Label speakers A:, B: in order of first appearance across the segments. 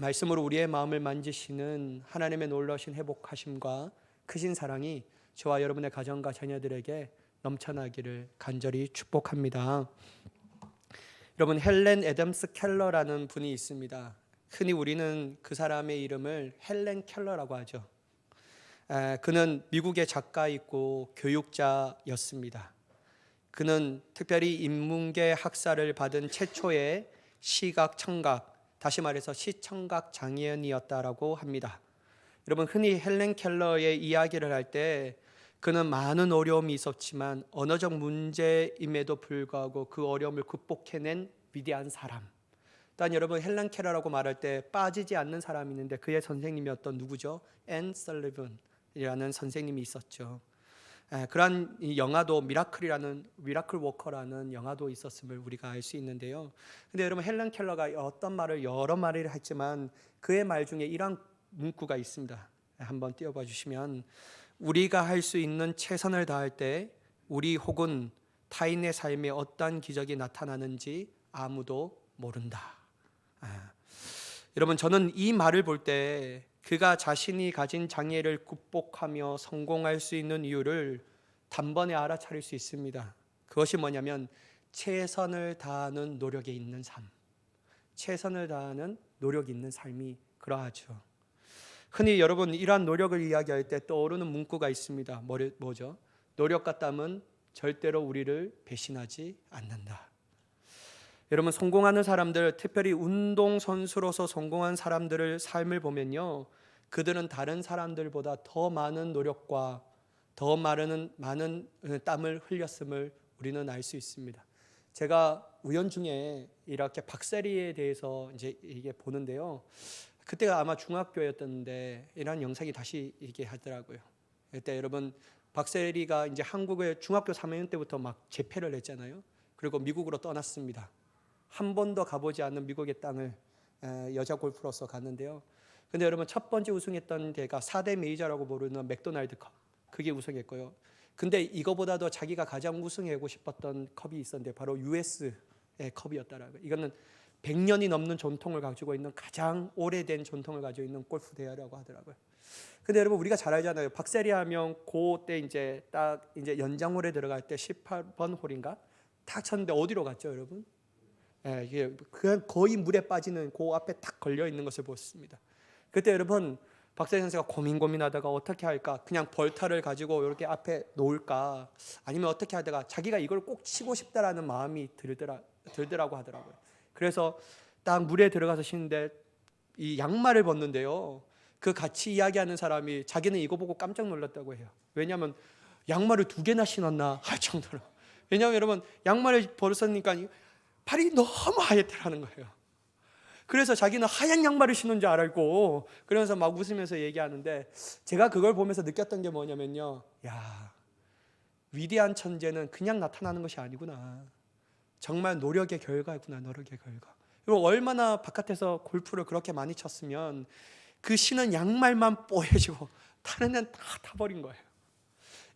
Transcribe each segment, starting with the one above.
A: 말씀으로 우리의 마음을 만지시는 하나님의 놀라신 회복하심과 크신 사랑이 저와 여러분의 가정과 자녀들에게 넘쳐나기를 간절히 축복합니다. 여러분, 헬렌 애덤스 켈러라는 분이 있습니다. 흔히 우리는 그 사람의 이름을 헬렌 켈러라고 하죠. 그는 미국의 작가이고 교육자였습니다. 그는 특별히 인문계 학사를 받은 최초의 시각 청각, 다시 말해서 시청각 장애인이었다라고 합니다. 여러분, 흔히 헬렌 켈러의 이야기를 할 때 그는 많은 어려움이 있었지만 언어적 문제임에도 불구하고 그 어려움을 극복해낸 위대한 사람. 단 여러분, 헬렌 켈러라고 말할 때 빠지지 않는 사람이 있는데 그의 선생님이었던 누구죠? 앤 설리번이라는 선생님이 있었죠. 그러한 영화도 미라클 워커라는 영화도 있었음을 우리가 알 수 있는데요. 근데 여러분, 헬렌 켈러가 어떤 말을 여러 마디를 했지만 그의 말 중에 이런 문구가 있습니다. 한번 띄워봐 주시면, 우리가 할 수 있는 최선을 다할 때 우리 혹은 타인의 삶에 어떠한 기적이 나타나는지 아무도 모른다. 여러분, 저는 이 말을 볼 때 그가 자신이 가진 장애를 극복하며 성공할 수 있는 이유를 단번에 알아차릴 수 있습니다. 그것이 뭐냐면 최선을 다하는 노력에 있는 삶, 최선을 다하는 노력이 있는 삶이 그러하죠. 흔히 여러분, 이러한 노력을 이야기할 때 떠오르는 문구가 있습니다. 뭐죠? 노력과 땀은 절대로 우리를 배신하지 않는다. 여러분, 성공하는 사람들, 특별히 운동선수로서 성공한 사람들의 삶을 보면요, 그들은 다른 사람들보다 더 많은 노력과 더 많은 땀을 흘렸음을 우리는 알 수 있습니다. 제가 우연중에 이렇게 박세리에 대해서 이게 보는데요, 그때가 아마 중학교였던데 이런 영상이 다시 이게 하더라고요. 그때 여러분, 박세리가 이제 한국에 중학교 3학년 때부터 막 재패를 했잖아요. 그리고 미국으로 떠났습니다. 한 번도 가보지 않는 미국의 땅을 여자 골프로서 갔는데요. 근데 여러분, 첫 번째 우승했던 데가 4대 메이저라고 부르는 맥도날드컵, 그게 우승했고요. 근데 이거보다도 자기가 가장 우승하고 싶었던 컵이 있었는데 바로 US의 컵이었더라고요. 이거는 100년이 넘는 전통을 가지고 있는, 가장 오래된 전통을 가지고 있는 골프 대회라고 하더라고요. 근데 여러분, 우리가 잘 알잖아요. 박세리 하면 그때 이제 딱 이제 연장홀에 들어갈 때 18번 홀인가 딱 쳤는데 어디로 갔죠, 여러분? 이게 그냥 거의 물에 빠지는 그 앞에 딱 걸려 있는 것을 보았습니다. 그때 여러분, 박세리 선수가 고민하다가 어떻게 할까? 그냥 벌타를 가지고 이렇게 앞에 놓을까? 아니면 어떻게 하다가 자기가 이걸 꼭 치고 싶다라는 마음이 들더라고 하더라고요. 그래서 딱 물에 들어가서 쉬는데 이 양말을 벗는데요, 그 같이 이야기하는 사람이 자기는 이거 보고 깜짝 놀랐다고 해요. 왜냐하면 양말을 2개나 신었나 할 정도로. 왜냐하면 여러분, 양말을 벗으니까 발이 너무 하얗더라는 거예요. 그래서 자기는 하얀 양말을 신은 줄 알고, 그러면서 막 웃으면서 얘기하는데, 제가 그걸 보면서 느꼈던 게 뭐냐면요, 야, 위대한 천재는 그냥 나타나는 것이 아니구나. 정말 노력의 결과구나, 노력의 결과. 그리고 얼마나 바깥에서 골프를 그렇게 많이 쳤으면 그 신은 양말만 뽀해지고 다른 애는 다 타버린 거예요.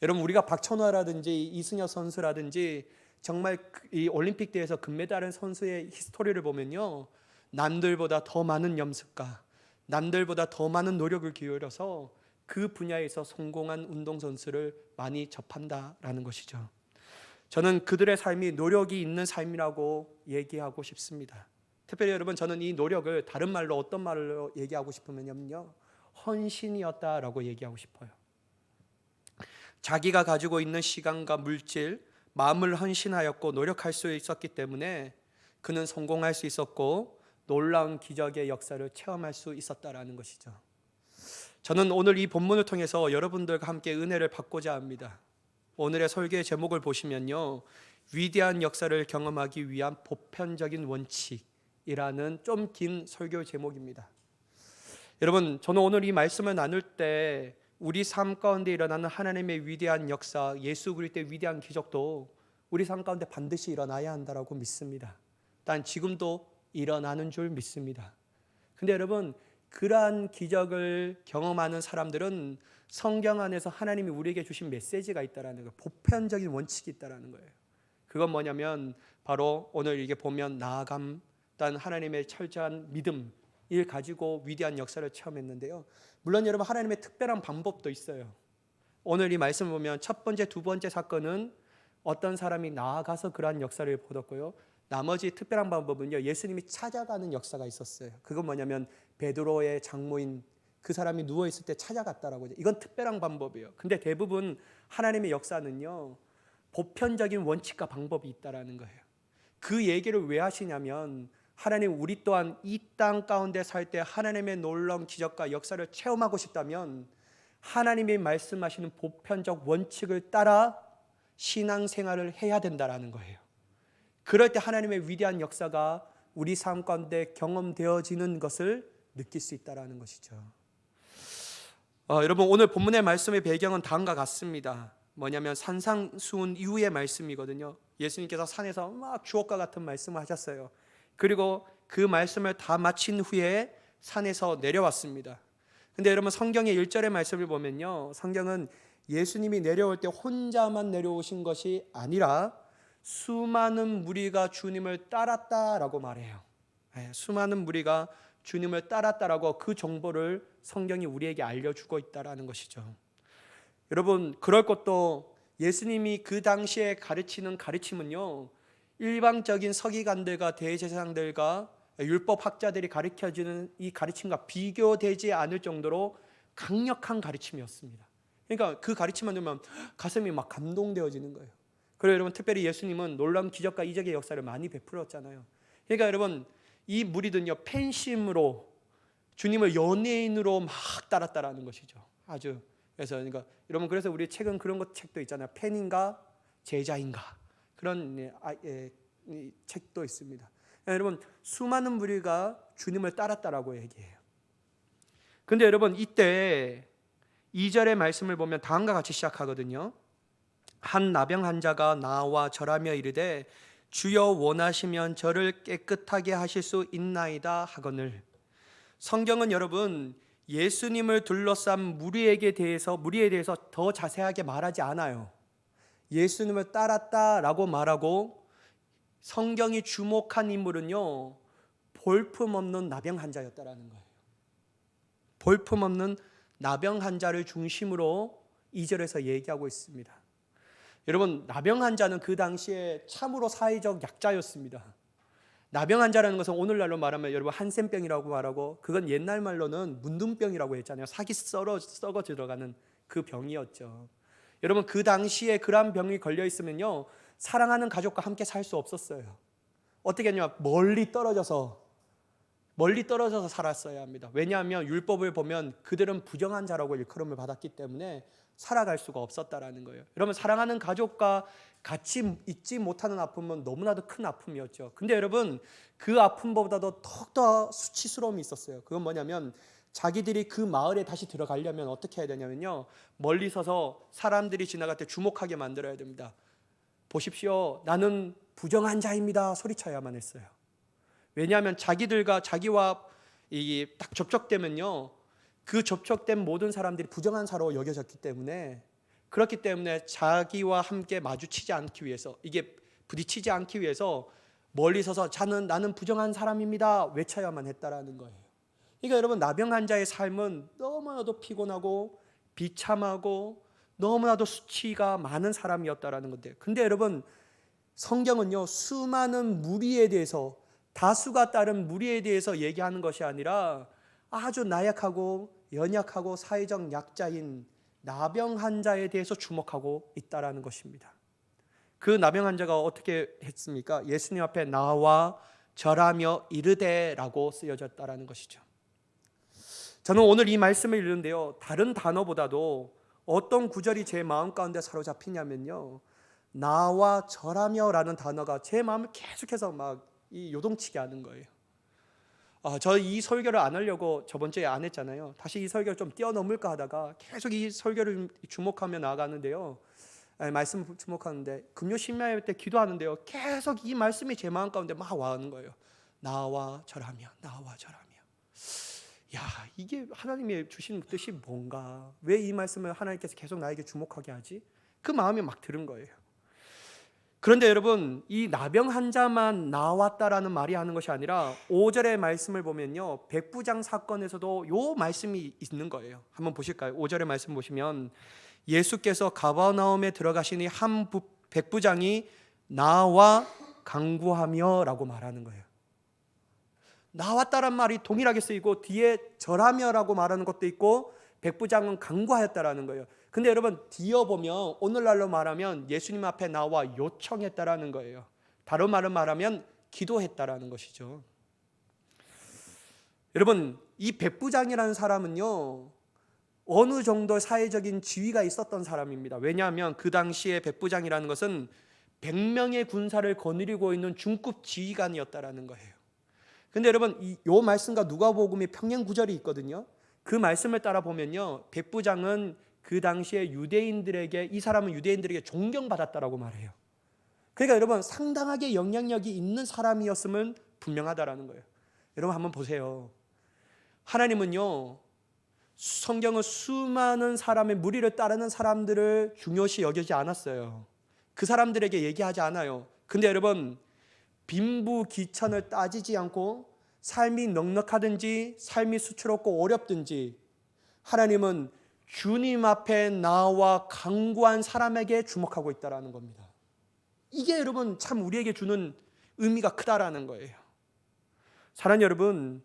A: 여러분, 우리가 박찬호라든지 이승엽 선수라든지 정말 이 올림픽 대회에서 금메달한 선수의 히스토리를 보면요, 남들보다 더 많은 연습과 남들보다 더 많은 노력을 기울여서 그 분야에서 성공한 운동선수를 많이 접한다라는 것이죠. 저는 그들의 삶이 노력이 있는 삶이라고 얘기하고 싶습니다. 특별히 여러분, 저는 이 노력을 다른 말로 어떤 말로 얘기하고 싶으면요, 헌신이었다라고 얘기하고 싶어요. 자기가 가지고 있는 시간과 물질, 마음을 헌신하였고 노력할 수 있었기 때문에 그는 성공할 수 있었고 놀라운 기적의 역사를 체험할 수 있었다라는 것이죠. 저는 오늘 이 본문을 통해서 여러분들과 함께 은혜를 받고자 합니다. 오늘의 설교의 제목을 보시면요, 위대한 역사를 경험하기 위한 보편적인 원칙이라는 좀 긴 설교 제목입니다. 여러분, 저는 오늘 이 말씀을 나눌 때 우리 삶 가운데 일어나는 하나님의 위대한 역사, 예수 그리스도의 위대한 기적도 우리 삶 가운데 반드시 일어나야 한다라고 믿습니다. 단 지금도 일어나는 줄 믿습니다. 근데 여러분, 그러한 기적을 경험하는 사람들은 성경 안에서 하나님이 우리에게 주신 메시지가 있다라는 거예요. 보편적인 원칙이 있다라는 거예요. 그건 뭐냐면 바로 오늘 이게 보면 나아감, 단 하나님의 철저한 믿음, 일 가지고 위대한 역사를 체험했는데요. 물론 여러분 하나님의 특별한 방법도 있어요. 오늘 이 말씀을 보면 첫 번째, 두 번째 사건은 어떤 사람이 나아가서 그러한 역사를 보았고요. 나머지 특별한 방법은요, 예수님이 찾아가는 역사가 있었어요. 그건 뭐냐면 베드로의 장모인 그 사람이 누워있을 때 찾아갔다라고. 이건 특별한 방법이에요. 근데 대부분 하나님의 역사는요, 보편적인 원칙과 방법이 있다라는 거예요. 그 얘기를 왜 하시냐면 하나님, 우리 또한 이 땅 가운데 살 때 하나님의 놀라운 기적과 역사를 체험하고 싶다면 하나님이 말씀하시는 보편적 원칙을 따라 신앙생활을 해야 된다라는 거예요. 그럴 때 하나님의 위대한 역사가 우리 삶 가운데 경험되어지는 것을 느낄 수 있다라는 것이죠. 여러분, 오늘 본문의 말씀의 배경은 다음과 같습니다. 뭐냐면 산상수훈 이후의 말씀이거든요. 예수님께서 산에서 막 주옥과 같은 말씀을 하셨어요. 그리고 그 말씀을 다 마친 후에 산에서 내려왔습니다. 근데 여러분, 성경의 1절의 말씀을 보면요, 성경은 예수님이 내려올 때 혼자만 내려오신 것이 아니라 수많은 무리가 주님을 따랐다라고 말해요. 수많은 무리가 주님을 따랐다라고 그 정보를 성경이 우리에게 알려주고 있다라는 것이죠. 여러분, 그럴 것도 예수님이 그 당시에 가르치는 가르침은요, 일방적인 서기관들과 대제사장들과 율법학자들이 가르쳐주는 이 가르침과 비교되지 않을 정도로 강력한 가르침이었습니다. 그러니까 그 가르침만 들으면 가슴이 막 감동되어지는 거예요. 그리고 여러분, 특별히 예수님은 놀라운 기적과 이적의 역사를 많이 베풀었잖아요. 그러니까 여러분, 이 무리들은요, 팬심으로 주님을 연예인으로 막 따랐다라는 것이죠. 아주. 그래서 여러분, 그래서 우리 책은 그런 것 책도 있잖아요. 팬인가 제자인가, 그런 책도 있습니다. 여러분, 수많은 무리가 주님을 따랐다라고 얘기해요. 근데 여러분, 이때 2절의 말씀을 보면 다음과 같이 시작하거든요. 한 나병 환자가 나와 절하며 이르되 주여 원하시면 저를 깨끗하게 하실 수 있나이다 하거늘. 성경은 여러분, 예수님을 둘러싼 무리에 대해서 더 자세하게 말하지 않아요. 예수님을 따랐다라고 말하고 성경이 주목한 인물은요, 볼품없는 나병 환자였다라는 거예요. 볼품없는 나병 환자를 중심으로 2절에서 얘기하고 있습니다. 여러분, 나병 환자는 그 당시에 참으로 사회적 약자였습니다. 나병 환자라는 것은 오늘날로 말하면 여러분 한센병이라고 말하고, 그건 옛날 말로는 문둥병이라고 했잖아요. 삭이 썩어 들어가는 그 병이었죠. 여러분, 그 당시에 그러한 병이 걸려 있으면요, 사랑하는 가족과 함께 살 수 없었어요. 어떻게 했냐면 멀리 떨어져서 살았어야 합니다. 왜냐하면 율법을 보면 그들은 부정한 자라고 일컬음을 받았기 때문에 살아갈 수가 없었다라는 거예요. 여러분, 사랑하는 가족과 같이 있지 못하는 아픔은 너무나도 큰 아픔이었죠. 근데 여러분, 그 아픔보다도 더욱더 수치스러움이 있었어요. 그건 뭐냐면 자기들이 그 마을에 다시 들어가려면 어떻게 해야 되냐면요, 멀리 서서 사람들이 지나갈 때 주목하게 만들어야 됩니다. 보십시오, 나는 부정한 자입니다 소리쳐야만 했어요. 왜냐하면 자기와 딱 접촉되면요, 그 접촉된 모든 사람들이 부정한 사로 여겨졌기 때문에, 그렇기 때문에 자기와 함께 마주치지 않기 위해서, 이게 부딪히지 않기 위해서 멀리 서서 나는 부정한 사람입니다 외쳐야만 했다라는 거예요. 그러니까 여러분, 나병 환자의 삶은 너무나도 피곤하고 비참하고 너무나도 수치가 많은 사람이었다라는 건데, 근데 여러분, 성경은요, 수많은 무리에 대해서, 다수가 따른 무리에 대해서 얘기하는 것이 아니라 아주 나약하고 연약하고 사회적 약자인 나병 환자에 대해서 주목하고 있다라는 것입니다. 그 나병 환자가 어떻게 했습니까? 예수님 앞에 나와 절하며 이르되라고 쓰여졌다라는 것이죠. 저는 오늘 이 말씀을 읽는데요, 다른 단어보다도 어떤 구절이 제 마음 가운데 사로잡히냐면요, 나와 절하며라는 단어가 제 마음을 계속해서 막 요동치게 하는 거예요. 저 이 설교를 안 하려고 저번 주에 안 했잖아요. 다시 이 설교를 좀 뛰어넘을까 하다가 계속 이 설교를 주목하며 나아가는데요, 말씀 주목하는데, 금요 신명할 때 기도하는데요, 계속 이 말씀이 제 마음 가운데 막 와오는 거예요. 나와 절하며, 나와 절하며. 야, 이게 하나님이 주신 뜻이 뭔가? 왜 이 말씀을 하나님께서 계속 나에게 주목하게 하지? 그 마음이 막 들은 거예요. 그런데 여러분, 이 나병 환자만 나왔다라는 말이 하는 것이 아니라 5절의 말씀을 보면요, 백부장 사건에서도 요 말씀이 있는 거예요. 한번 보실까요? 5절의 말씀 보시면 예수께서 가버나움에 들어가시니 한 백부장이 나와 강구하며 라고 말하는 거예요. 나왔다란 말이 동일하게 쓰이고 뒤에 절하며라고 말하는 것도 있고 백부장은 강구하였다라는 거예요. 근데 여러분, 뒤어 보면 오늘날로 말하면 예수님 앞에 나와 요청했다라는 거예요. 다른 말로 말하면 기도했다라는 것이죠. 여러분, 이 백부장이라는 사람은요, 어느 정도 사회적인 지위가 있었던 사람입니다. 왜냐하면 그 당시에 백부장이라는 것은 100명의 군사를 거느리고 있는 중급 지휘관이었다라는 거예요. 근데 여러분, 이 말씀과 누가복음의 평행 구절이 있거든요. 그 말씀을 따라 보면요, 백부장은 그 당시에 유대인들에게, 이 사람은 유대인들에게 존경받았다라고 말해요. 그러니까 여러분, 상당하게 영향력이 있는 사람이었음은 분명하다라는 거예요. 여러분 한번 보세요. 하나님은요, 성경은 수많은 사람의 무리를 따르는 사람들을 중요시 여기지 않았어요. 그 사람들에게 얘기하지 않아요. 근데 여러분, 빈부귀천을 따지지 않고 삶이 넉넉하든지 삶이 수치롭고 어렵든지 하나님은 주님 앞에 나와 강구한 사람에게 주목하고 있다는 겁니다. 이게 여러분 참 우리에게 주는 의미가 크다라는 거예요. 사랑하는 여러분,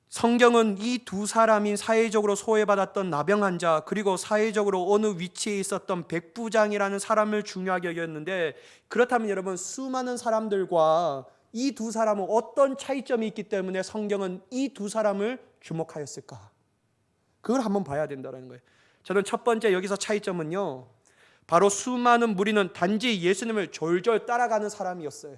A: 성경은 이 두 사람이 사회적으로 소외받았던 나병 환자, 그리고 사회적으로 어느 위치에 있었던 백부장이라는 사람을 중요하게 여겼는데, 그렇다면 여러분, 수많은 사람들과 이 두 사람은 어떤 차이점이 있기 때문에 성경은 이 두 사람을 주목하였을까? 그걸 한번 봐야 된다는 거예요. 저는 첫 번째 여기서 차이점은요, 바로 수많은 무리는 단지 예수님을 졸졸 따라가는 사람이었어요.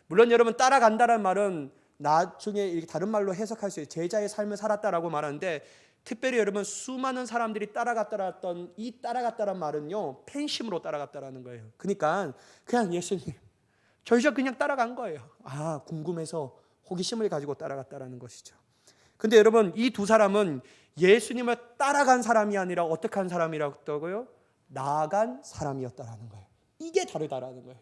A: 물론 여러분, 따라간다는 말은 나중에 다른 말로 해석할 수 있어요. 제자의 삶을 살았다라고 말하는데, 특별히 여러분, 수많은 사람들이 따라갔다라던 이 따라갔다란 말은요, 팬심으로 따라갔다라는 거예요. 그러니까 그냥 예수님 졸졸 그냥 따라간 거예요. 궁금해서 호기심을 가지고 따라갔다라는 것이죠. 근데 여러분, 이 두 사람은 예수님을 따라간 사람이 아니라 어떻게 한 사람이라고요? 나아간 사람이었다라는 거예요. 이게 다르다라는 거예요.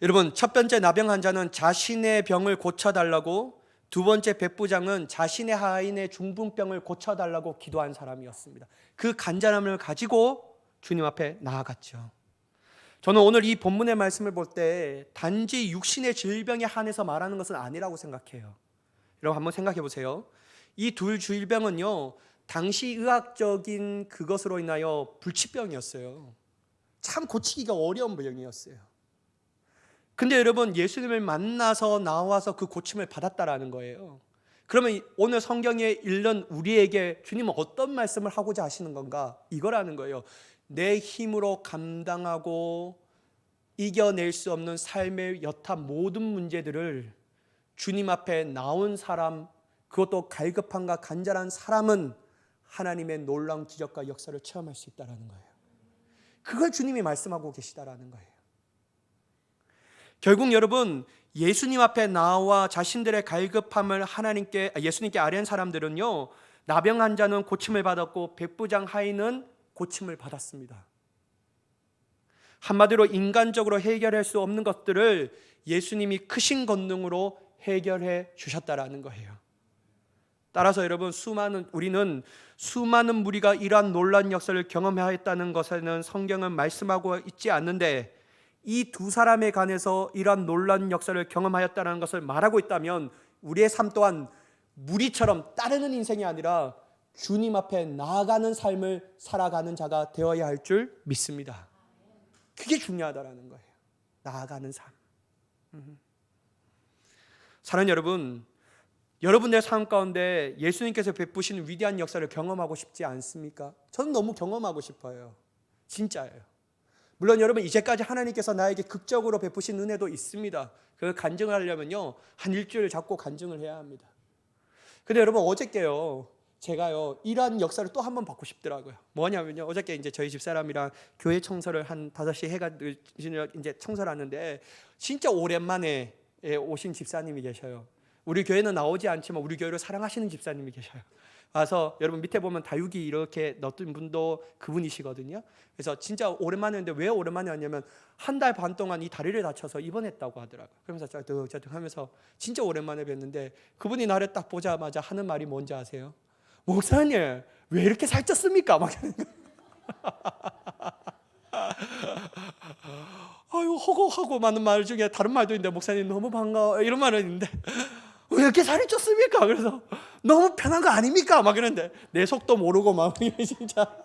A: 여러분, 첫 번째 나병 환자는 자신의 병을 고쳐달라고, 두 번째 백부장은 자신의 하인의 중풍병을 고쳐달라고 기도한 사람이었습니다. 그 간절함을 가지고 주님 앞에 나아갔죠. 저는 오늘 이 본문의 말씀을 볼 때 단지 육신의 질병에 한해서 말하는 것은 아니라고 생각해요. 여러분 한번 생각해 보세요. 이 둘 질병은요, 당시 의학적인 그것으로 인하여 불치병이었어요. 참 고치기가 어려운 병이었어요. 근데 여러분, 예수님을 만나서 나와서 그 고침을 받았다라는 거예요. 그러면 오늘 성경에 읽는 우리에게 주님은 어떤 말씀을 하고자 하시는 건가? 이거라는 거예요. 내 힘으로 감당하고 이겨낼 수 없는 삶의 여타 모든 문제들을 주님 앞에 나온 사람, 그것도 갈급함과 간절한 사람은 하나님의 놀라운 기적과 역사를 체험할 수 있다는 거예요. 그걸 주님이 말씀하고 계시다라는 거예요. 결국 여러분, 예수님 앞에 나와 자신들의 갈급함을 예수님께 아뢰는 사람들은요, 나병 환자는 고침을 받았고 백부장 하인은 고침을 받았습니다. 한마디로 인간적으로 해결할 수 없는 것들을 예수님이 크신 권능으로 해결해 주셨다라는 거예요. 따라서 여러분, 우리는 수많은 무리가 이러한 놀라운 역사를 경험하였다는 것에는 성경은 말씀하고 있지 않는데, 이 두 사람에 관해서 이러한 놀라운 역사를 경험하였다는 것을 말하고 있다면 우리의 삶 또한 무리처럼 따르는 인생이 아니라 주님 앞에 나아가는 삶을 살아가는 자가 되어야 할 줄 믿습니다. 그게 중요하다라는 거예요. 나아가는 삶. 사랑하는 여러분, 여러분의 삶 가운데 예수님께서 베푸신 위대한 역사를 경험하고 싶지 않습니까? 저는 너무 경험하고 싶어요. 진짜예요. 물론 여러분, 이제까지 하나님께서 나에게 극적으로 베푸신 은혜도 있습니다. 그걸 간증을 하려면요, 한 일주일 잡고 간증을 해야 합니다. 근데 여러분, 어저께요, 제가요, 이러한 역사를 또 한 번 받고 싶더라고요. 뭐냐면요, 어저께 이제 저희 집사람이랑 교회 청소를 한 5시 해가 이제 청소를 하는데, 진짜 오랜만에 오신 집사님이 계셔요. 우리 교회는 나오지 않지만 우리 교회를 사랑하시는 집사님이 계셔요. 와서 여러분 밑에 보면 다육이 이렇게 넣었던 분도 그분이시거든요. 그래서 진짜 오랜만에 했는데 왜 오랜만에 왔냐면 한 달 반 동안 이 다리를 다쳐서 입원했다고 하더라고요. 그러면서 짜득짜득 하면서 진짜 오랜만에 뵀는데 그분이 나를 딱 보자마자 하는 말이 뭔지 아세요? 목사님 왜 이렇게 살쪘습니까? 막 이러는 거예요. 아유 허거하고 많은 말 중에 다른 말도 있는데 목사님 너무 반가워 이런 말은 있는데 왜 이렇게 살이 쪘습니까? 그래서 너무 편한 거 아닙니까? 막 그러는데 내 속도 모르고 막 진짜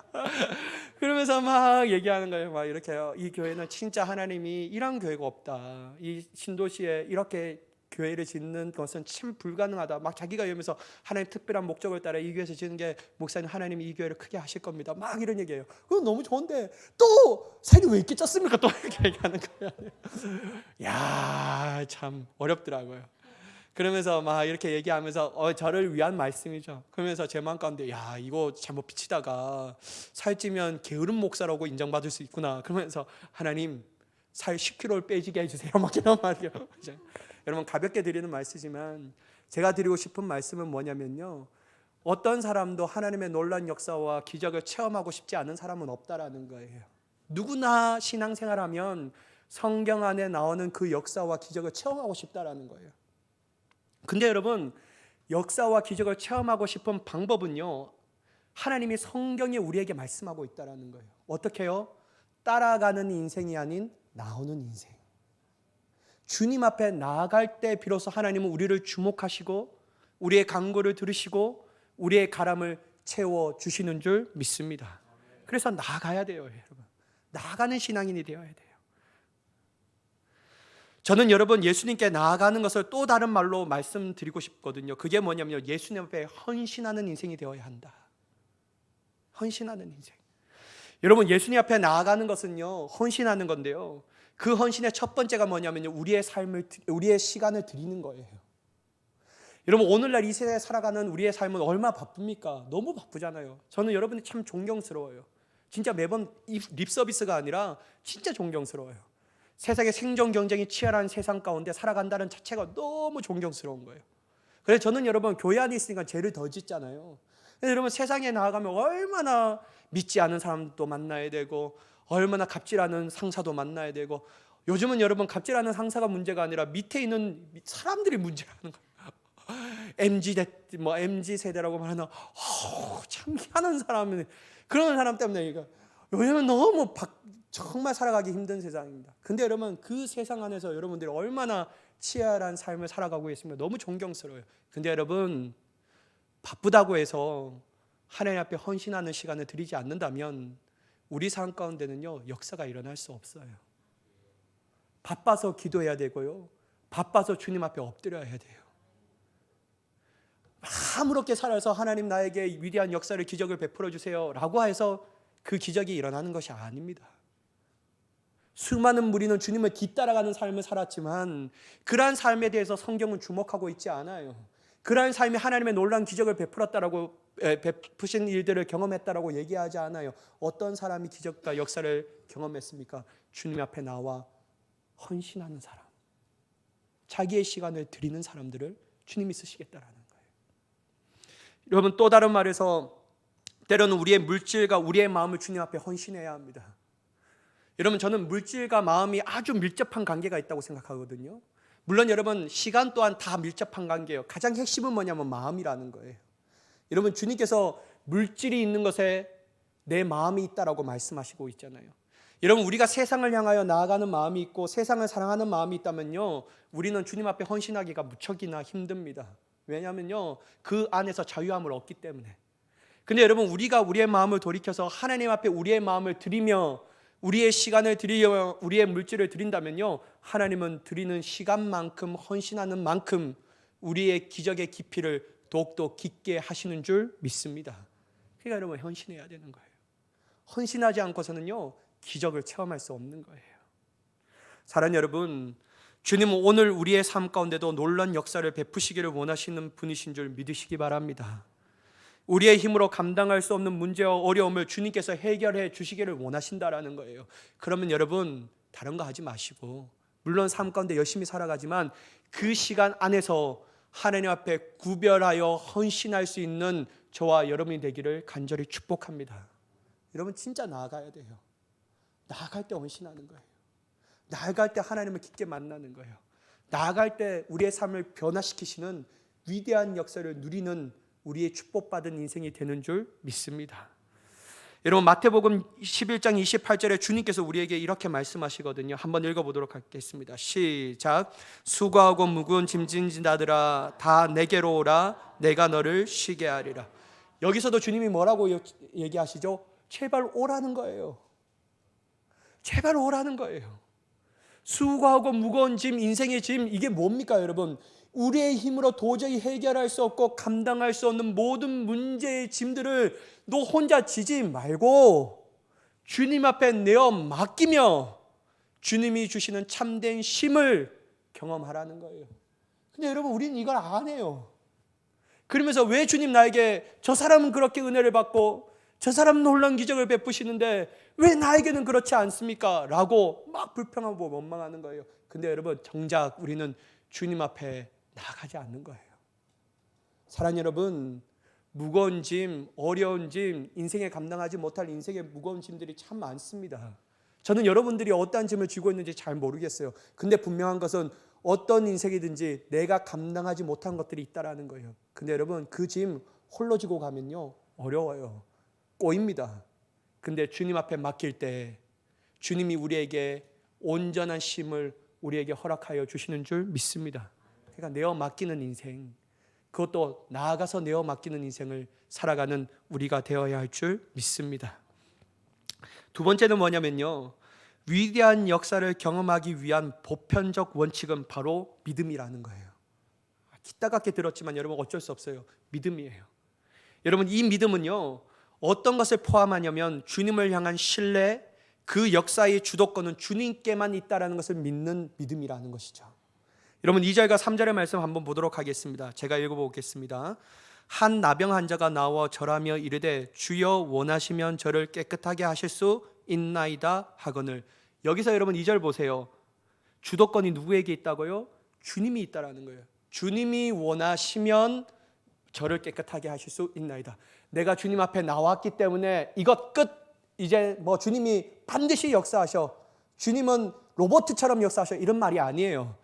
A: 그러면서 막 얘기하는 거예요. 막 이렇게요. 이 교회는 진짜 하나님이 이런 교회가 없다. 이 신도시에 이렇게 교회를 짓는 것은 참 불가능하다. 막 자기가 이러면서 하나님 특별한 목적을 따라 이 교회에서 짓는 게 목사님 하나님이 이 교회를 크게 하실 겁니다. 막 이런 얘기예요. 그건 너무 좋은데 또 살이 왜 이렇게 쪘습니까? 또 이렇게 얘기하는 거예요. 야, 참 어렵더라고요. 그러면서 막 이렇게 얘기하면서 저를 위한 말씀이죠. 그러면서 제 마음 가운데 야 이거 잘못 비치다가 살찌면 게으른 목사라고 인정받을 수 있구나. 그러면서 하나님 살 10kg를 빼지게 해주세요. 막 이런 말이요. 여러분 가볍게 드리는 말씀이지만 제가 드리고 싶은 말씀은 뭐냐면요. 어떤 사람도 하나님의 놀라운 역사와 기적을 체험하고 싶지 않은 사람은 없다라는 거예요. 누구나 신앙생활하면 성경 안에 나오는 그 역사와 기적을 체험하고 싶다라는 거예요. 근데 여러분 역사와 기적을 체험하고 싶은 방법은요 하나님이 성경에 우리에게 말씀하고 있다는 거예요. 어떻게 해요? 따라가는 인생이 아닌 나오는 인생. 주님 앞에 나아갈 때 비로소 하나님은 우리를 주목하시고 우리의 간구를 들으시고 우리의 가람을 채워주시는 줄 믿습니다. 그래서 나아가야 돼요. 여러분 나아가는 신앙인이 되어야 돼요. 저는 여러분 예수님께 나아가는 것을 또 다른 말로 말씀드리고 싶거든요. 그게 뭐냐면 예수님 앞에 헌신하는 인생이 되어야 한다. 헌신하는 인생. 여러분 예수님 앞에 나아가는 것은요 헌신하는 건데요. 그 헌신의 첫 번째가 뭐냐면요 우리의 시간을 드리는 거예요. 여러분 오늘날 이 세대에 살아가는 우리의 삶은 얼마나 바쁩니까? 너무 바쁘잖아요. 저는 여러분이 참 존경스러워요. 진짜 매번 립 서비스가 아니라 진짜 존경스러워요. 세상의 생존 경쟁이 치열한 세상 가운데 살아간다는 자체가 너무 존경스러운 거예요. 그래서 저는 여러분 교회 안에 있으니까 죄를 더 짓잖아요. 여러분 세상에 나아가면 얼마나 믿지 않은 사람도 만나야 되고 얼마나 갑질하는 상사도 만나야 되고 요즘은 여러분 갑질하는 상사가 문제가 아니라 밑에 있는 사람들이 문제라는 거예요. MZ 세대라고 말하나 참 희한한 사람은 그런 사람 때문에 이거 요즘은 너무 정말 살아가기 힘든 세상입니다. 근데 여러분 그 세상 안에서 여러분들이 얼마나 치열한 삶을 살아가고 계십니까? 너무 존경스러워요. 근데 여러분 바쁘다고 해서 하나님 앞에 헌신하는 시간을 드리지 않는다면 우리 삶 가운데는요 역사가 일어날 수 없어요. 바빠서 기도해야 되고요. 바빠서 주님 앞에 엎드려야 돼요. 아무렇게 살아서 하나님 나에게 위대한 역사를 기적을 베풀어 주세요 라고 해서 그 기적이 일어나는 것이 아닙니다. 수많은 무리는 주님을 뒤따라가는 삶을 살았지만 그러한 삶에 대해서 성경은 주목하고 있지 않아요. 그러한 삶이 하나님의 놀라운 기적을 베푸신 일들을 경험했다라고 얘기하지 않아요. 어떤 사람이 기적과 역사를 경험했습니까? 주님 앞에 나와 헌신하는 사람, 자기의 시간을 드리는 사람들을 주님이 쓰시겠다라는 거예요. 여러분 또 다른 말에서 때로는 우리의 물질과 우리의 마음을 주님 앞에 헌신해야 합니다. 여러분 저는 물질과 마음이 아주 밀접한 관계가 있다고 생각하거든요. 물론 여러분 시간 또한 다 밀접한 관계예요. 가장 핵심은 뭐냐면 마음이라는 거예요. 여러분 주님께서 물질이 있는 것에 내 마음이 있다라고 말씀하시고 있잖아요. 여러분 우리가 세상을 향하여 나아가는 마음이 있고 세상을 사랑하는 마음이 있다면요 우리는 주님 앞에 헌신하기가 무척이나 힘듭니다. 왜냐하면요 그 안에서 자유함을 얻기 때문에. 근데 여러분 우리가 우리의 마음을 돌이켜서 하나님 앞에 우리의 마음을 드리며 우리의 시간을 드리며 우리의 물질을 드린다면요 하나님은 드리는 시간만큼 헌신하는 만큼 우리의 기적의 깊이를 더욱더 깊게 하시는 줄 믿습니다. 그러니까 여러분 헌신해야 되는 거예요. 헌신하지 않고서는요 기적을 체험할 수 없는 거예요. 사랑하는 여러분, 주님은 오늘 우리의 삶 가운데도 놀라운 역사를 베푸시기를 원하시는 분이신 줄 믿으시기 바랍니다. 우리의 힘으로 감당할 수 없는 문제와 어려움을 주님께서 해결해 주시기를 원하신다라는 거예요. 그러면 여러분 다른 거 하지 마시고 물론 삶 가운데 열심히 살아가지만 그 시간 안에서 하나님 앞에 구별하여 헌신할 수 있는 저와 여러분이 되기를 간절히 축복합니다. 여러분 진짜 나아가야 돼요. 나아갈 때 헌신하는 거예요. 나아갈 때 하나님을 깊게 만나는 거예요. 나아갈 때 우리의 삶을 변화시키시는 위대한 역사를 누리는 우리의 축복받은 인생이 되는 줄 믿습니다. 여러분 마태복음 11장 28절에 주님께서 우리에게 이렇게 말씀하시거든요. 한번 읽어보도록 하겠습니다. 시작. 수고하고 무거운 짐진 자들아 다 내게로 오라 내가 너를 쉬게 하리라. 여기서도 주님이 뭐라고 얘기하시죠? 제발 오라는 거예요. 제발 오라는 거예요. 수고하고 무거운 짐, 인생의 짐, 이게 뭡니까 여러분? 우리의 힘으로 도저히 해결할 수 없고 감당할 수 없는 모든 문제의 짐들을 너 혼자 지지 말고 주님 앞에 내어 맡기며 주님이 주시는 참된 쉼을 경험하라는 거예요. 근데 여러분 우리는 이걸 안 해요. 그러면서 왜 주님 나에게 저 사람은 그렇게 은혜를 받고 저 사람은 놀라운 기적을 베푸시는데 왜 나에게는 그렇지 않습니까? 라고 막 불평하고 원망하는 거예요. 근데 여러분 정작 우리는 주님 앞에 나가지 않는 거예요. 사랑하는 여러분, 무거운 짐, 어려운 짐, 인생에 감당하지 못할 인생의 무거운 짐들이 참 많습니다. 저는 여러분들이 어떠한 짐을 쥐고 있는지 잘 모르겠어요. 근데 분명한 것은 어떤 인생이든지 내가 감당하지 못한 것들이 있다라는 거예요. 근데 여러분 그 짐 홀로 지고 가면요 어려워요. 꼬입니다. 근데 주님 앞에 맡길 때 주님이 우리에게 온전한 쉼을 우리에게 허락하여 주시는 줄 믿습니다. 그러니까 내어 맡기는 인생, 그것도 나아가서 내어 맡기는 인생을 살아가는 우리가 되어야 할 줄 믿습니다. 두 번째는 뭐냐면요, 위대한 역사를 경험하기 위한 보편적 원칙은 바로 믿음이라는 거예요. 기따갑게 들었지만 여러분 어쩔 수 없어요. 믿음이에요. 여러분 이 믿음은요 어떤 것을 포함하냐면 주님을 향한 신뢰, 그 역사의 주도권은 주님께만 있다라는 것을 믿는 믿음이라는 것이죠. 여러분 2절과 3절의 말씀 한번 보도록 하겠습니다. 제가 읽어보겠습니다. 한 나병 환자가 나와 절하며 이르되 주여 원하시면 저를 깨끗하게 하실 수 있나이다 하거늘. 여기서 여러분 2절 보세요. 주도권이 누구에게 있다고요? 주님이 있다라는 거예요. 주님이 원하시면 저를 깨끗하게 하실 수 있나이다. 내가 주님 앞에 나왔기 때문에 이것 끝, 이제 뭐 주님이 반드시 역사하셔, 주님은 로봇처럼 역사하셔, 이런 말이 아니에요.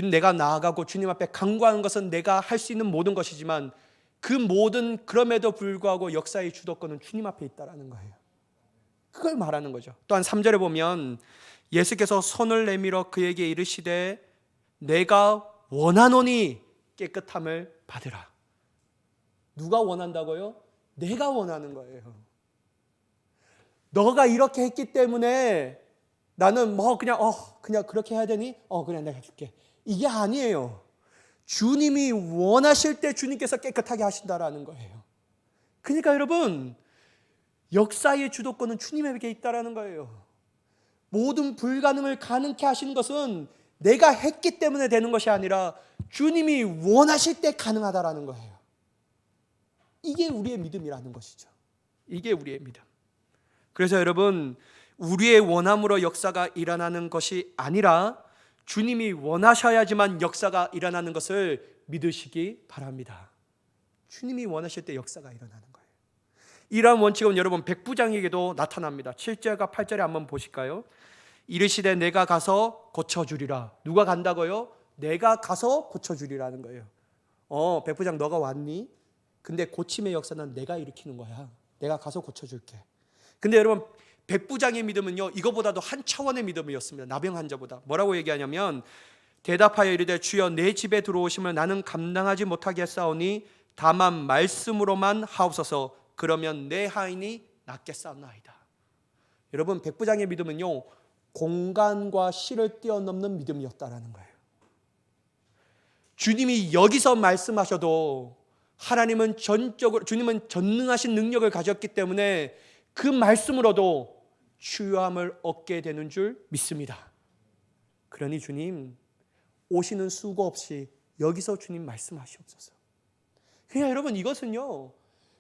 A: 내가 나아가고 주님 앞에 간구하는 것은 내가 할 수 있는 모든 것이지만 그 모든 그럼에도 불구하고 역사의 주도권은 주님 앞에 있다라는 거예요. 그걸 말하는 거죠. 또한 3절에 보면 예수께서 손을 내밀어 그에게 이르시되 내가 원하노니 깨끗함을 받으라. 누가 원한다고요? 내가 원하는 거예요. 너가 이렇게 했기 때문에 나는 뭐 그냥 그렇게 해야 되니? 그냥 내가 줄게. 이게 아니에요. 주님이 원하실 때 주님께서 깨끗하게 하신다라는 거예요. 그러니까 여러분 역사의 주도권은 주님에게 있다라는 거예요. 모든 불가능을 가능케 하시는 것은 내가 했기 때문에 되는 것이 아니라 주님이 원하실 때 가능하다라는 거예요. 이게 우리의 믿음이라는 것이죠. 이게 우리의 믿음. 그래서 여러분 우리의 원함으로 역사가 일어나는 것이 아니라 주님이 원하셔야지만 역사가 일어나는 것을 믿으시기 바랍니다. 주님이 원하실 때 역사가 일어나는 거예요. 이러한 원칙은 여러분 백부장에게도 나타납니다. 7절과 8절에 한번 보실까요? 이르시되 내가 가서 고쳐주리라. 누가 간다고요? 내가 가서 고쳐주리라는 거예요. 백부장 너가 왔니? 근데 고침의 역사는 내가 일으키는 거야. 내가 가서 고쳐줄게. 근데 여러분 백부장의 믿음은요 이거보다도 한 차원의 믿음이었습니다. 나병 환자보다. 뭐라고 얘기하냐면 대답하여 이르되 주여 내 집에 들어오시면 나는 감당하지 못하겠사오니 다만 말씀으로만 하옵소서. 그러면 내 하인이 낫겠사옵나이다. 여러분 백부장의 믿음은요 공간과 시를 뛰어넘는 믿음이었다라는 거예요. 주님이 여기서 말씀하셔도 하나님은 주님은 전능하신 능력을 가졌기 때문에 그 말씀으로도 치유함을 얻게 되는 줄 믿습니다. 그러니 주님 오시는 수고 없이 여기서 주님 말씀하시옵소서. 그냥 여러분 이것은요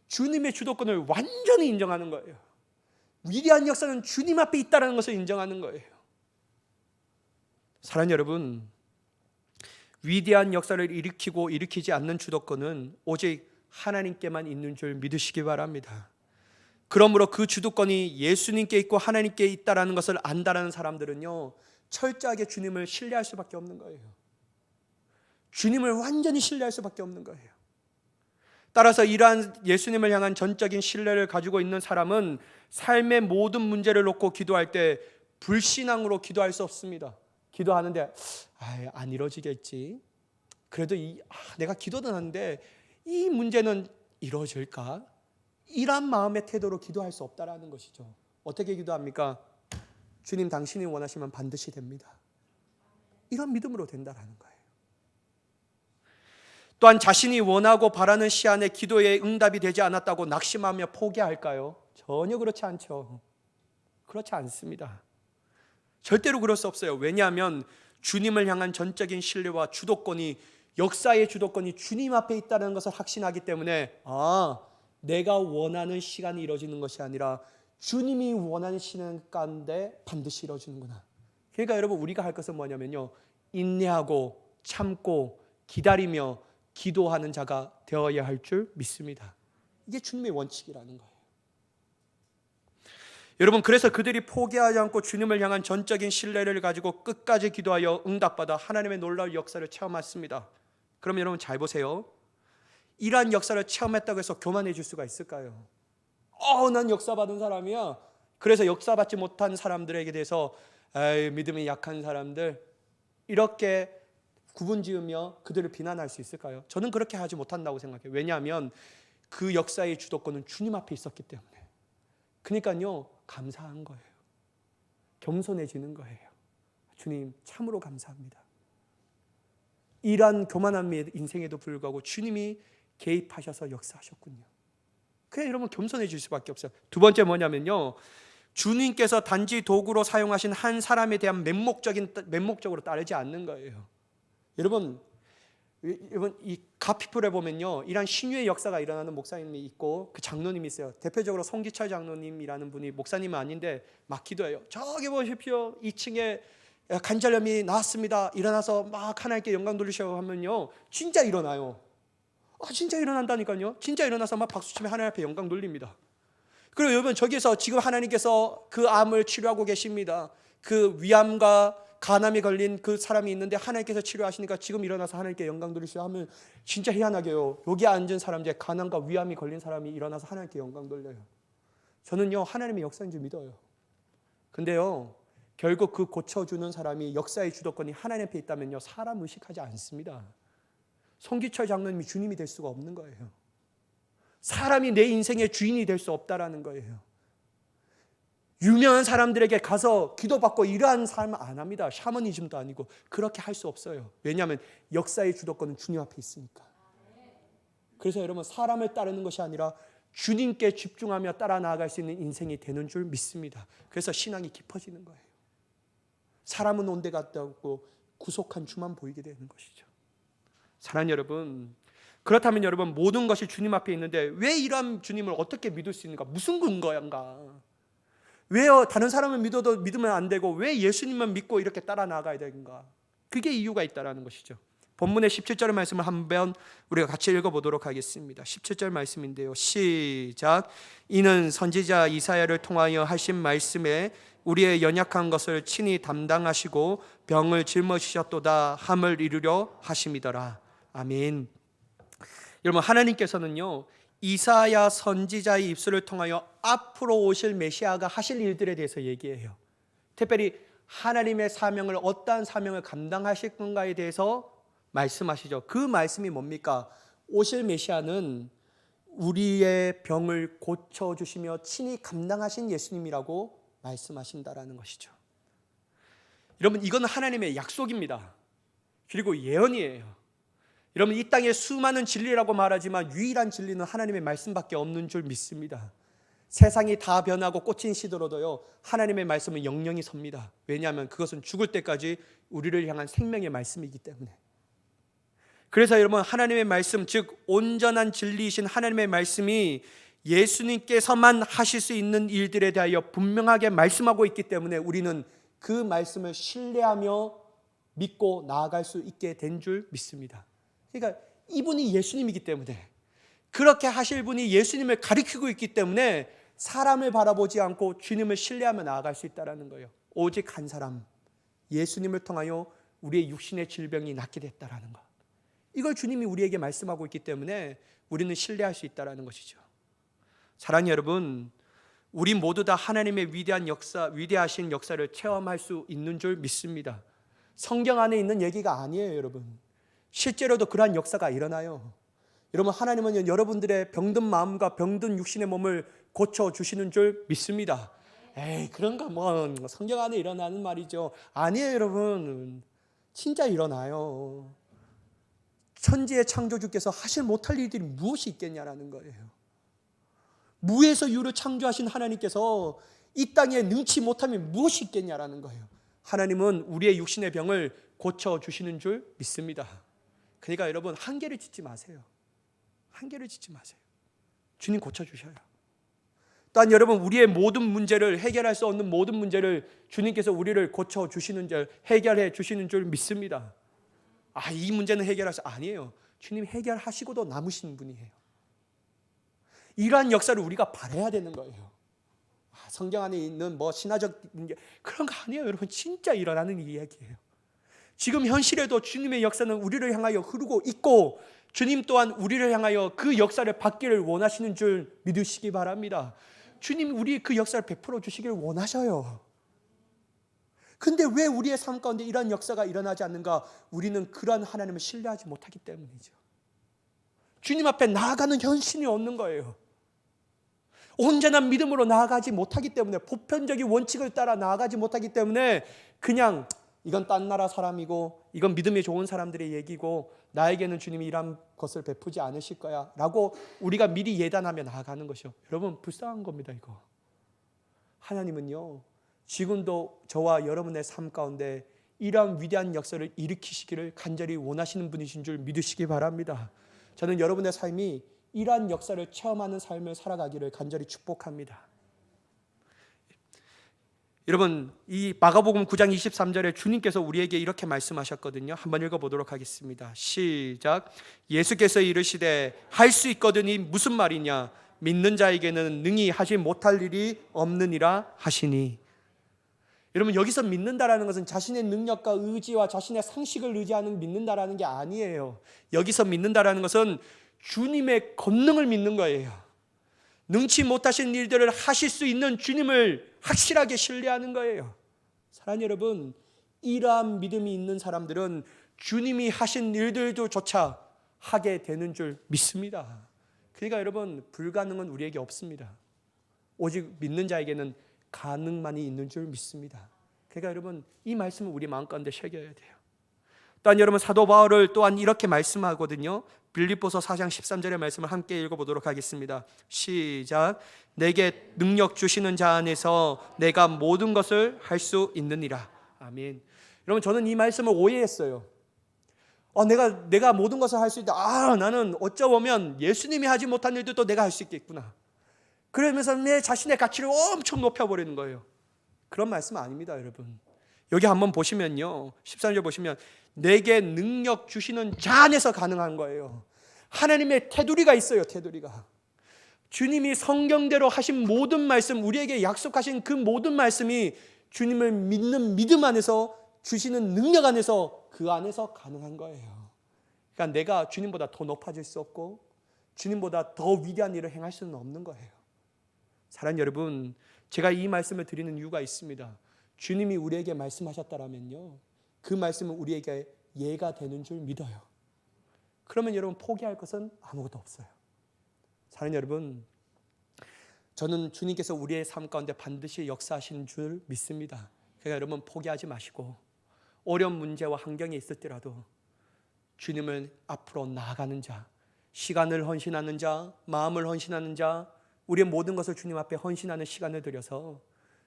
A: 주님의 주도권을 완전히 인정하는 거예요. 위대한 역사는 주님 앞에 있다는 것을 인정하는 거예요. 사랑하는 여러분, 위대한 역사를 일으키고 일으키지 않는 주도권은 오직 하나님께만 있는 줄 믿으시기 바랍니다. 그러므로 그 주도권이 예수님께 있고 하나님께 있다라는 것을 안다라는 사람들은요, 철저하게 주님을 신뢰할 수밖에 없는 거예요. 주님을 완전히 신뢰할 수밖에 없는 거예요. 따라서 이러한 예수님을 향한 전적인 신뢰를 가지고 있는 사람은 삶의 모든 문제를 놓고 기도할 때 불신앙으로 기도할 수 없습니다. 기도하는데 안 이루어지겠지. 그래도 내가 기도는 하는데 이 문제는 이루어질까? 이런 마음의 태도로 기도할 수 없다라는 것이죠. 어떻게 기도합니까? 주님, 당신이 원하시면 반드시 됩니다. 이런 믿음으로 된다라는 거예요. 또한 자신이 원하고 바라는 시간에 기도에 응답이 되지 않았다고 낙심하며 포기할까요? 전혀 그렇지 않죠. 그렇지 않습니다. 절대로 그럴 수 없어요. 왜냐하면 주님을 향한 전적인 신뢰와 주도권이, 역사의 주도권이 주님 앞에 있다는 것을 확신하기 때문에 내가 원하는 시간이 이루어지는 것이 아니라 주님이 원하는 시간 가운데 반드시 이루어지는구나. 그러니까 여러분, 우리가 할 것은 뭐냐면요, 인내하고 참고 기다리며 기도하는 자가 되어야 할 줄 믿습니다. 이게 주님의 원칙이라는 거예요. 여러분, 그래서 그들이 포기하지 않고 주님을 향한 전적인 신뢰를 가지고 끝까지 기도하여 응답받아 하나님의 놀라운 역사를 체험했습니다. 그럼 여러분 잘 보세요. 이러한 역사를 체험했다고 해서 교만해질 수가 있을까요? 난 역사 받은 사람이야. 그래서 역사 받지 못한 사람들에게 대해서 믿음이 약한 사람들, 이렇게 구분 지으며 그들을 비난할 수 있을까요? 저는 그렇게 하지 못한다고 생각해요. 왜냐하면 그 역사의 주도권은 주님 앞에 있었기 때문에. 그러니까요, 감사한 거예요. 겸손해지는 거예요. 주님, 참으로 감사합니다. 이러한 교만한 인생에도 불구하고 주님이 개입하셔서 역사하셨군요. 그래, 여러분, 겸손해질 수밖에 없어요. 두 번째 뭐냐면요, 주님께서 단지 도구로 사용하신 한 사람에 대한 맹목적으로 따르지 않는 거예요. 여러분 이 가피풀에 보면요, 이런 신유의 역사가 일어나는 목사님이 있고 그 장로님이 있어요. 대표적으로 송기철 장로님이라는 분이 목사님은 아닌데 막 기도해요. 저기 보십시오, 2층에 관절염이 나왔습니다. 일어나서 막 하나님께 영광 돌리시라고 하면요, 진짜 일어나요. 진짜 일어난다니까요. 진짜 일어나서 막 박수치며 하나님 앞에 영광 돌립니다. 그리고 여러분, 저기서 지금 하나님께서 그 암을 치료하고 계십니다. 그 위암과 간암이 걸린 그 사람이 있는데 하나님께서 치료하시니까 지금 일어나서 하나님께 영광 돌리시오 하면 진짜 희한하게요, 여기 앉은 사람 중에 간암과 위암이 걸린 사람이 일어나서 하나님께 영광 돌려요. 저는요, 하나님의 역사인 줄 믿어요. 근데요, 결국 그 고쳐주는 사람이, 역사의 주도권이 하나님 앞에 있다면요, 사람 의식하지 않습니다. 송기철 장로님이 주님이 될 수가 없는 거예요. 사람이 내 인생의 주인이 될 수 없다라는 거예요. 유명한 사람들에게 가서 기도받고 이러한 삶 안 합니다. 샤머니즘도 아니고 그렇게 할 수 없어요. 왜냐하면 역사의 주도권은 주님 앞에 있으니까. 그래서 여러분, 사람을 따르는 것이 아니라 주님께 집중하며 따라 나아갈 수 있는 인생이 되는 줄 믿습니다. 그래서 신앙이 깊어지는 거예요. 사람은 온데 갔다 오고 구속한 주만 보이게 되는 것이죠. 사랑하는 여러분, 그렇다면 여러분, 모든 것이 주님 앞에 있는데 왜 이러한 주님을 어떻게 믿을 수 있는가? 무슨 근거인가? 왜요? 다른 사람을 믿어도 믿으면 안 되고 왜 예수님만 믿고 이렇게 따라 나가야 되는가? 그게 이유가 있다라는 것이죠. 본문의 17절 말씀을 한번 우리가 같이 읽어보도록 하겠습니다. 17절 말씀인데요, 시작. 이는 선지자 이사야를 통하여 하신 말씀에 우리의 연약한 것을 친히 담당하시고 병을 짊어지셨도다 함을 이루려 하심이더라. 아멘. 여러분, 하나님께서는요, 이사야 선지자의 입술을 통하여 앞으로 오실 메시아가 하실 일들에 대해서 얘기해요. 특별히 하나님의 사명을, 어떠한 사명을 감당하실 건가에 대해서 말씀하시죠. 그 말씀이 뭡니까? 오실 메시아는 우리의 병을 고쳐주시며 친히 감당하신 예수님이라고 말씀하신다라는 것이죠. 여러분, 이건 하나님의 약속입니다. 그리고 예언이에요. 여러분, 이 땅에 수많은 진리라고 말하지만 유일한 진리는 하나님의 말씀밖에 없는 줄 믿습니다. 세상이 다 변하고 꽂힌 시대로도요, 하나님의 말씀은 영영이 섭니다. 왜냐하면 그것은 죽을 때까지 우리를 향한 생명의 말씀이기 때문에. 그래서 여러분, 하나님의 말씀, 즉 온전한 진리이신 하나님의 말씀이 예수님께서만 하실 수 있는 일들에 대하여 분명하게 말씀하고 있기 때문에 우리는 그 말씀을 신뢰하며 믿고 나아갈 수 있게 된 줄 믿습니다. 그러니까 이분이 예수님이기 때문에, 그렇게 하실 분이 예수님을 가리키고 있기 때문에 사람을 바라보지 않고 주님을 신뢰하며 나아갈 수 있다는 거예요. 오직 한 사람, 예수님을 통하여 우리의 육신의 질병이 낫게 됐다는 것. 이걸 주님이 우리에게 말씀하고 있기 때문에 우리는 신뢰할 수 있다는 것이죠. 사랑하는 여러분, 우리 모두 다 하나님의 위대하신 역사를 체험할 수 있는 줄 믿습니다. 성경 안에 있는 얘기가 아니에요, 여러분. 실제로도 그러한 역사가 일어나요. 여러분, 하나님은 여러분들의 병든 마음과 병든 육신의 몸을 고쳐주시는 줄 믿습니다. 에이, 그런가 뭐 성경 안에 일어나는 말이죠. 아니에요, 여러분. 진짜 일어나요. 천지의 창조주께서 하실 못할 일들이 무엇이 있겠냐라는 거예요. 무에서 유를 창조하신 하나님께서 이 땅에 능치 못함이 무엇이 있겠냐라는 거예요. 하나님은 우리의 육신의 병을 고쳐주시는 줄 믿습니다. 그러니까 여러분, 한계를 짓지 마세요. 한계를 짓지 마세요. 주님 고쳐주셔요. 또한 여러분, 우리의 모든 문제를, 해결할 수 없는 모든 문제를 주님께서 우리를 고쳐주시는 줄, 해결해 주시는 줄 믿습니다. 이 문제는 해결하시 아니에요. 주님 해결하시고도 남으신 분이에요. 이러한 역사를 우리가 바라야 되는 거예요. 성경 안에 있는 신화적 문제 그런 거 아니에요, 여러분. 진짜 일어나는 이야기예요. 지금 현실에도 주님의 역사는 우리를 향하여 흐르고 있고, 주님 또한 우리를 향하여 그 역사를 받기를 원하시는 줄 믿으시기 바랍니다. 주님 우리 그 역사를 베풀어 주시길 원하셔요. 근데 왜 우리의 삶 가운데 이런 역사가 일어나지 않는가? 우리는 그러한 하나님을 신뢰하지 못하기 때문이죠. 주님 앞에 나아가는 현신이 없는 거예요. 온전한 믿음으로 나아가지 못하기 때문에, 보편적인 원칙을 따라 나아가지 못하기 때문에 그냥 이건 딴 나라 사람이고 이건 믿음이 좋은 사람들의 얘기고 나에게는 주님이 이런 것을 베푸지 않으실 거야 라고 우리가 미리 예단하며 나아가는 것이요. 여러분, 불쌍한 겁니다. 이거 하나님은요, 지금도 저와 여러분의 삶 가운데 이러한 위대한 역사를 일으키시기를 간절히 원하시는 분이신 줄 믿으시기 바랍니다. 저는 여러분의 삶이 이러한 역사를 체험하는 삶을 살아가기를 간절히 축복합니다. 여러분, 이 마가복음 9장 23절에 주님께서 우리에게 이렇게 말씀하셨거든요. 한번 읽어보도록 하겠습니다. 시작. 예수께서 이르시되 할 수 있거든이 무슨 말이냐? 믿는 자에게는 능히 하지 못할 일이 없느니라 하시니. 여러분, 여기서 믿는다라는 것은 자신의 능력과 의지와 자신의 상식을 의지하는 믿는다라는 게 아니에요. 여기서 믿는다라는 것은 주님의 권능을 믿는 거예요. 능치 못하신 일들을 하실 수 있는 주님을 확실하게 신뢰하는 거예요. 사랑하는 여러분, 이러한 믿음이 있는 사람들은 주님이 하신 일들조차 하게 되는 줄 믿습니다. 그러니까 여러분, 불가능은 우리에게 없습니다. 오직 믿는 자에게는 가능만이 있는 줄 믿습니다. 그러니까 여러분, 이 말씀을 우리 마음 가운데 새겨야 돼요. 또한 여러분, 사도 바울을 또한 이렇게 말씀하거든요. 빌립보서 4장 13절의 말씀을 함께 읽어보도록 하겠습니다. 시작. 내게 능력 주시는 자 안에서 내가 모든 것을 할 수 있느니라. 아멘. 여러분, 저는 이 말씀을 오해했어요. 내가 모든 것을 할 수 있다. 나는 어쩌면 예수님이 하지 못한 일도 내가 할 수 있겠구나. 그러면서 내 자신의 가치를 엄청 높여버리는 거예요. 그런 말씀 아닙니다, 여러분. 여기 한번 보시면요, 13절 보시면 내게 능력 주시는 자 안에서 가능한 거예요. 하나님의 테두리가 있어요. 테두리가. 주님이 성경대로 하신 모든 말씀, 우리에게 약속하신 그 모든 말씀이 주님을 믿는 믿음 안에서, 주시는 능력 안에서, 그 안에서 가능한 거예요. 그러니까 내가 주님보다 더 높아질 수 없고 주님보다 더 위대한 일을 행할 수는 없는 거예요. 사랑하는 여러분, 제가 이 말씀을 드리는 이유가 있습니다. 주님이 우리에게 말씀하셨다라면요, 그 말씀은 우리에게 예가 되는 줄 믿어요. 그러면 여러분, 포기할 것은 아무것도 없어요. 사랑하는 여러분, 저는 주님께서 우리의 삶 가운데 반드시 역사하시는 줄 믿습니다. 그러니까 여러분, 포기하지 마시고 어려운 문제와 환경에 있을 때라도 주님을 앞으로 나아가는 자, 시간을 헌신하는 자, 마음을 헌신하는 자, 우리의 모든 것을 주님 앞에 헌신하는 시간을 들여서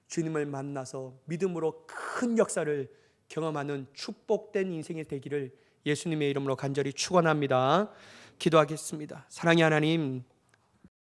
A: 주님을 만나서 믿음으로 큰 역사를 경험하는 축복된 인생이 되기를 예수님의 이름으로 간절히 축원합니다. 기도하겠습니다. 사랑의 하나님,